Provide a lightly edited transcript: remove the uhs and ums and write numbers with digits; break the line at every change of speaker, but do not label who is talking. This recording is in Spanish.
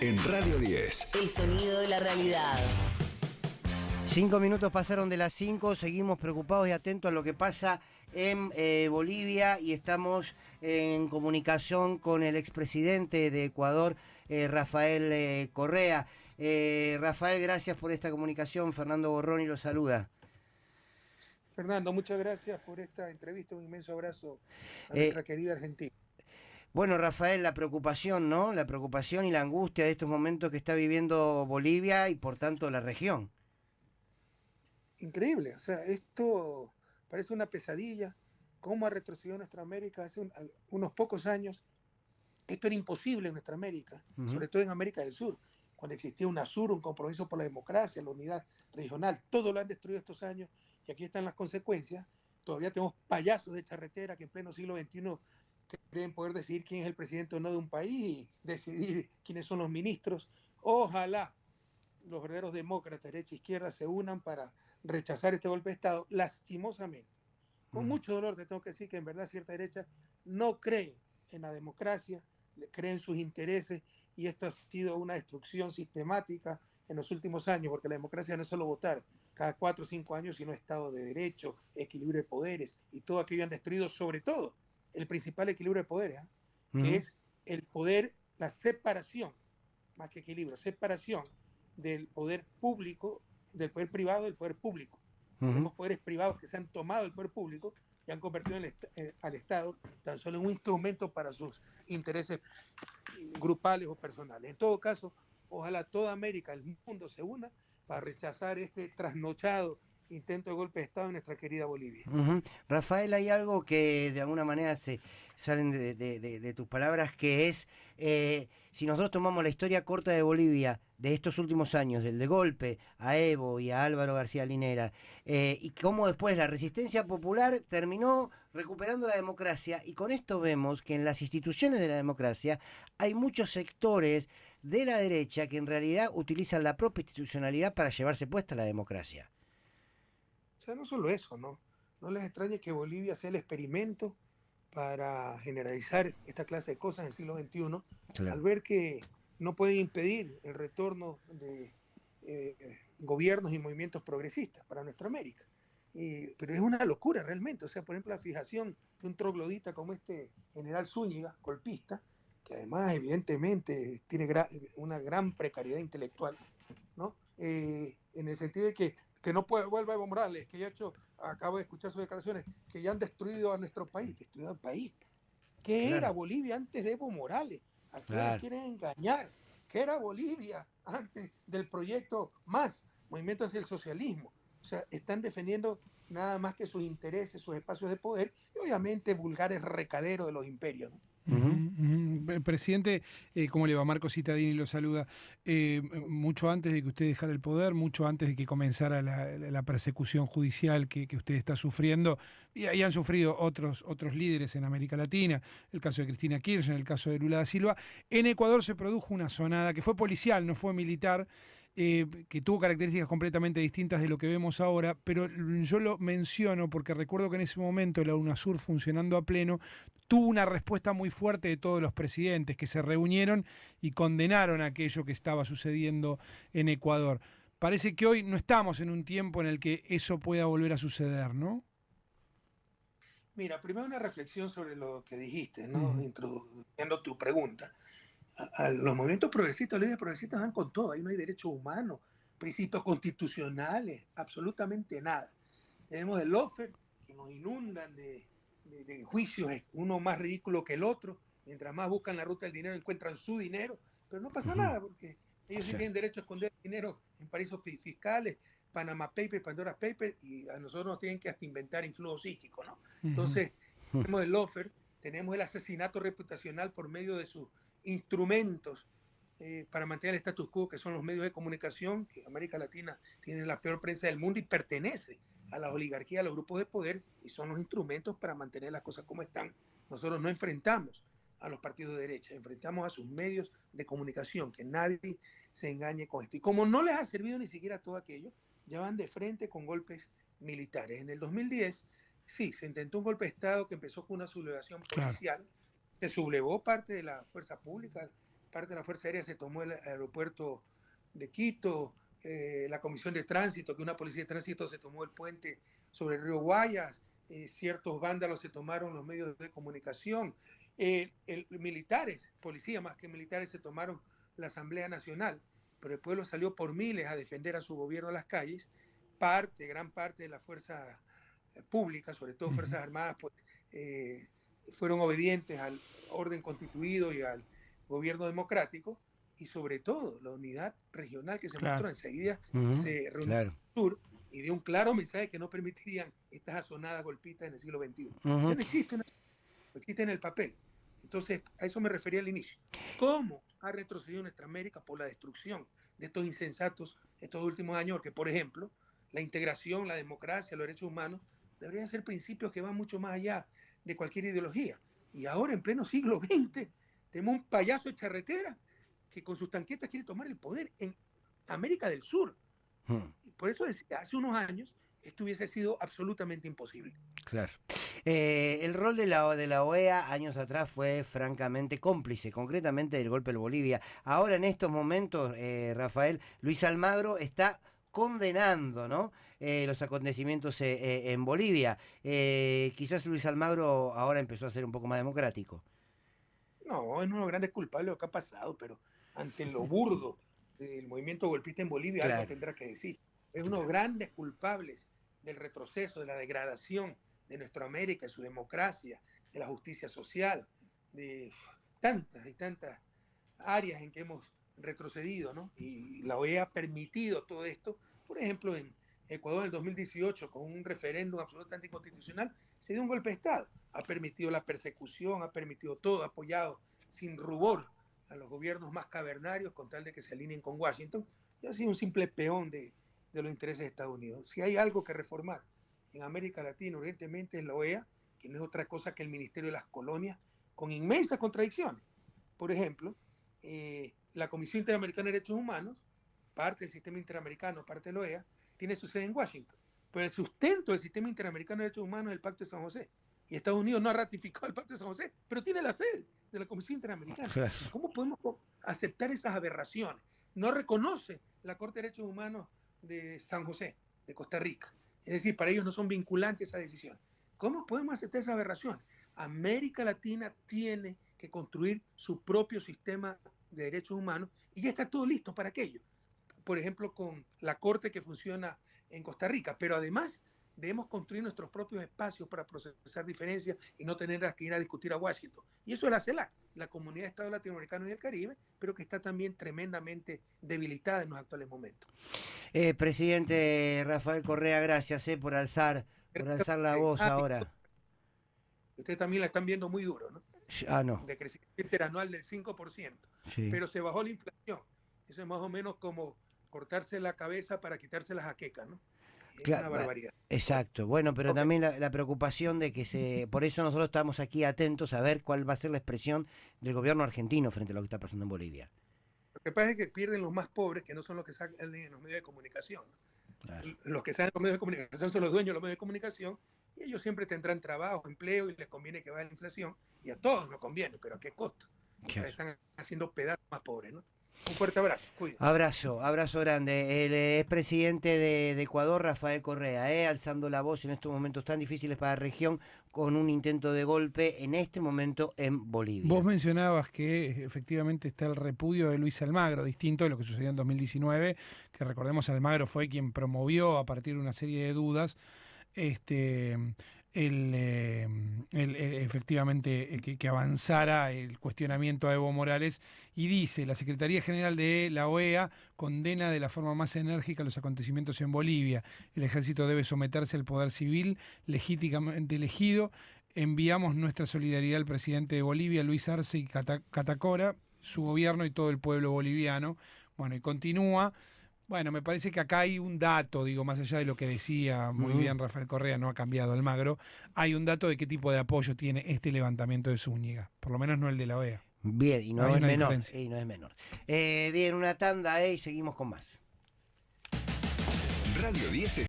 en Radio 10.
El sonido de la realidad.
5 minutos pasaron de las 5, seguimos preocupados y atentos a lo que pasa en Bolivia y estamos en comunicación con el expresidente de Ecuador, Rafael Correa. Rafael, gracias por esta comunicación. Fernando Borroni lo saluda.
Fernando, muchas gracias por esta entrevista. Un inmenso abrazo a nuestra querida Argentina.
Bueno, Rafael, la preocupación, ¿no? La preocupación y la angustia de estos momentos que está viviendo Bolivia y por tanto la región.
Increíble, o sea, esto parece una pesadilla. ¿Cómo ha retrocedido nuestra América hace unos pocos años? Esto era imposible en nuestra América, sobre todo en América del Sur, cuando existía UNASUR, un compromiso por la democracia, la unidad regional. Todo lo han destruido estos años y aquí están las consecuencias. Todavía tenemos payasos de charretera que en pleno siglo XXI creen poder decidir quién es el presidente o no de un país y decidir quiénes son los ministros. Ojalá los verdaderos demócratas, derecha e izquierda, se unan para rechazar este golpe de Estado. Lastimosamente, con mucho dolor te tengo que decir que en verdad cierta derecha no cree en la democracia, cree en sus intereses, y esto ha sido una destrucción sistemática en los últimos años, porque la democracia no es solo votar cada 4 o 5 años, sino Estado de Derecho, equilibrio de poderes, y todo aquello han destruido, sobre todo el principal equilibrio de poderes, que es el poder, la separación, más que equilibrio, separación del poder público, del poder privado del poder público. Tenemos poderes privados que se han tomado del poder público y han convertido al Estado tan solo en un instrumento para sus intereses grupales o personales. En todo caso, ojalá toda América, el mundo se una para rechazar este trasnochado intento de golpe de Estado en nuestra querida Bolivia.
Rafael, hay algo que de alguna manera se salen de tus palabras, que es, si nosotros tomamos la historia corta de Bolivia de estos últimos años, del de golpe a Evo y a Álvaro García Linera, y cómo después la resistencia popular terminó recuperando la democracia, y con esto vemos que en las instituciones de la democracia hay muchos sectores de la derecha que en realidad utilizan la propia institucionalidad para llevarse puesta la democracia.
O sea, no solo eso, ¿no? No les extrañe que Bolivia sea el experimento para generalizar esta clase de cosas en el siglo XXI, claro, al ver que no pueden impedir el retorno de gobiernos y movimientos progresistas para nuestra América. Pero es una locura realmente. O sea, por ejemplo, la fijación de un troglodita como este general Zúñiga, golpista, que además evidentemente tiene una gran precariedad intelectual, ¿no? En el sentido de que no vuelva Evo Morales, que acabo de escuchar sus declaraciones, que ya han destruido a nuestro país. ¿Destruido al país? ¿Qué claro era Bolivia antes de Evo Morales? ¿A qué nos quieren engañar? ¿Qué era Bolivia antes del proyecto MÁS, Movimiento hacia el Socialismo? O sea, están defendiendo nada más que sus intereses, sus espacios de poder, y obviamente vulgares recaderos de los imperios, ¿no?
Presidente, ¿cómo le va? Marco Cittadini lo saluda. Mucho antes de que usted dejara el poder, mucho antes de que comenzara la persecución judicial que usted está sufriendo, y han sufrido otros líderes en América Latina, el caso de Cristina Kirchner, el caso de Lula da Silva, en Ecuador se produjo una sonada que fue policial, no fue militar, que tuvo características completamente distintas de lo que vemos ahora, pero yo lo menciono porque recuerdo que en ese momento la UNASUR, funcionando a pleno, tuvo una respuesta muy fuerte de todos los presidentes que se reunieron y condenaron aquello que estaba sucediendo en Ecuador. Parece que hoy no estamos en un tiempo en el que eso pueda volver a suceder, ¿no?
Mira, primero una reflexión sobre lo que dijiste, ¿no? Introduciendo tu pregunta. A los movimientos progresistas, los líderes progresistas van con todo. Ahí no hay derechos humanos, principios constitucionales, absolutamente nada. Tenemos el lawfare, que nos inundan de juicios, uno más ridículo que el otro. Mientras más buscan la ruta del dinero, encuentran su dinero, pero no pasa nada, porque ellos sí tienen derecho a esconder dinero en paraísos fiscales, Panama Papers, Pandora Papers, y a nosotros nos tienen que hasta inventar influjo psíquico, ¿no? Entonces, tenemos el lawfare, tenemos el asesinato reputacional por medio de sus instrumentos para mantener el status quo, que son los medios de comunicación, que América Latina tiene la peor prensa del mundo y pertenece a las oligarquías, a los grupos de poder, y son los instrumentos para mantener las cosas como están. Nosotros no enfrentamos a los partidos de derecha, enfrentamos a sus medios de comunicación, que nadie se engañe con esto. Y como no les ha servido ni siquiera todo aquello, ya van de frente con golpes militares. En el 2010, sí, se intentó un golpe de Estado que empezó con una sublevación policial, se sublevó parte de la fuerza pública, parte de la Fuerza Aérea se tomó el aeropuerto de Quito, la Comisión de Tránsito, que una policía de tránsito se tomó el puente sobre el río Guayas, ciertos vándalos se tomaron los medios de comunicación, militares, policías más que militares se tomaron la Asamblea Nacional, pero el pueblo salió por miles a defender a su gobierno a las calles, gran parte de la fuerza pública, sobre todo Fuerzas Armadas, pues, fueron obedientes al orden constituido y al gobierno democrático, y sobre todo la unidad regional que se mostró enseguida, se reunió en el sur y dio un claro mensaje que no permitirían estas azonadas golpistas en el siglo XXI. Ya no existe, existe en el papel. Entonces, a eso me refería al inicio. ¿Cómo ha retrocedido nuestra América por la destrucción de estos insensatos estos últimos años? Porque, por ejemplo, la integración, la democracia, los derechos humanos deberían ser principios que van mucho más allá de cualquier ideología. Y ahora, en pleno siglo XX, tenemos un payaso de charretera que con sus tanquetas quiere tomar el poder en América del Sur. Y por eso decía, hace unos años esto hubiese sido absolutamente imposible.
Claro. El rol de la OEA años atrás fue francamente cómplice, concretamente del golpe en Bolivia. Ahora en estos momentos, Rafael, Luis Almagro está condenando, ¿no?, los acontecimientos en Bolivia. Quizás Luis Almagro ahora empezó a ser un poco más democrático.
No, es uno de los grandes culpables de lo que ha pasado, pero ante lo burdo del movimiento golpista en Bolivia, algo tendrá que decir. Es uno de los grandes culpables del retroceso, de la degradación de nuestra América, de su democracia, de la justicia social, de tantas y tantas áreas en que hemos retrocedido, ¿no? Y la OEA ha permitido todo esto. Por ejemplo, en Ecuador en el 2018, con un referéndum absolutamente inconstitucional, se dio un golpe de Estado. Ha permitido la persecución, ha permitido todo, ha apoyado sin rubor a los gobiernos más cavernarios con tal de que se alineen con Washington, y ha sido un simple peón de los intereses de Estados Unidos. Si hay algo que reformar en América Latina urgentemente es la OEA, que no es otra cosa que el Ministerio de las Colonias, con inmensas contradicciones. Por ejemplo, la Comisión Interamericana de Derechos Humanos, parte del sistema interamericano, parte de la OEA, tiene su sede en Washington, pero el sustento del sistema interamericano de derechos humanos es el Pacto de San José. Y Estados Unidos no ha ratificado el Pacto de San José, pero tiene la sede de la Comisión Interamericana. ¿Cómo podemos aceptar esas aberraciones? No reconoce la Corte de Derechos Humanos de San José, de Costa Rica. Es decir, para ellos no son vinculantes esas decisiones. ¿Cómo podemos aceptar esas aberraciones? América Latina tiene que construir su propio sistema de derechos humanos y ya está todo listo para aquello. Por ejemplo, con la Corte que funciona en Costa Rica, pero además debemos construir nuestros propios espacios para procesar diferencias y no tener que ir a discutir a Washington. Y eso es la CELAC, la Comunidad de Estados Latinoamericanos y del Caribe, pero que está también tremendamente debilitada en los actuales momentos.
Presidente Rafael Correa, gracias por alzar la voz ahora.
Ustedes también la están viendo muy duro, ¿no?
No.
De crecimiento interanual del 5%, pero se bajó la inflación. Eso es más o menos como cortarse la cabeza para quitarse las jaquecas, ¿no? Es una barbaridad.
Exacto. Bueno, pero también la preocupación de que por eso nosotros estamos aquí atentos a ver cuál va a ser la expresión del gobierno argentino frente a lo que está pasando en Bolivia.
Lo que pasa es que pierden los más pobres, que no son los que salen en los medios de comunicación, ¿no? Claro. Los que salen en los medios de comunicación son los dueños de los medios de comunicación, y ellos siempre tendrán trabajo, empleo, y les conviene que vaya la inflación, y a todos nos conviene, pero ¿a qué costo? Claro. Están haciendo pedazos más pobres, ¿no? Un fuerte abrazo. Cuídense.
Abrazo grande. El expresidente de Ecuador, Rafael Correa, alzando la voz en estos momentos tan difíciles para la región con un intento de golpe en este momento en Bolivia.
Vos mencionabas que efectivamente está el repudio de Luis Almagro, distinto de lo que sucedió en 2019, que recordemos Almagro fue quien promovió a partir de una serie de dudas efectivamente que avanzara el cuestionamiento a Evo Morales, y dice: la Secretaría General de la OEA condena de la forma más enérgica los acontecimientos en Bolivia. El ejército debe someterse al poder civil legítimamente elegido. Enviamos nuestra solidaridad al presidente de Bolivia, Luis Arce y Catacora, su gobierno y todo el pueblo boliviano. Bueno, y continúa. Bueno, me parece que acá hay un dato, digo, más allá de lo que decía muy bien Rafael Correa, no ha cambiado Almagro, hay un dato de qué tipo de apoyo tiene este levantamiento de Zúñiga, por lo menos no el de la OEA.
Bien, y no es menor. Bien, una tanda y seguimos con más.
Radio 10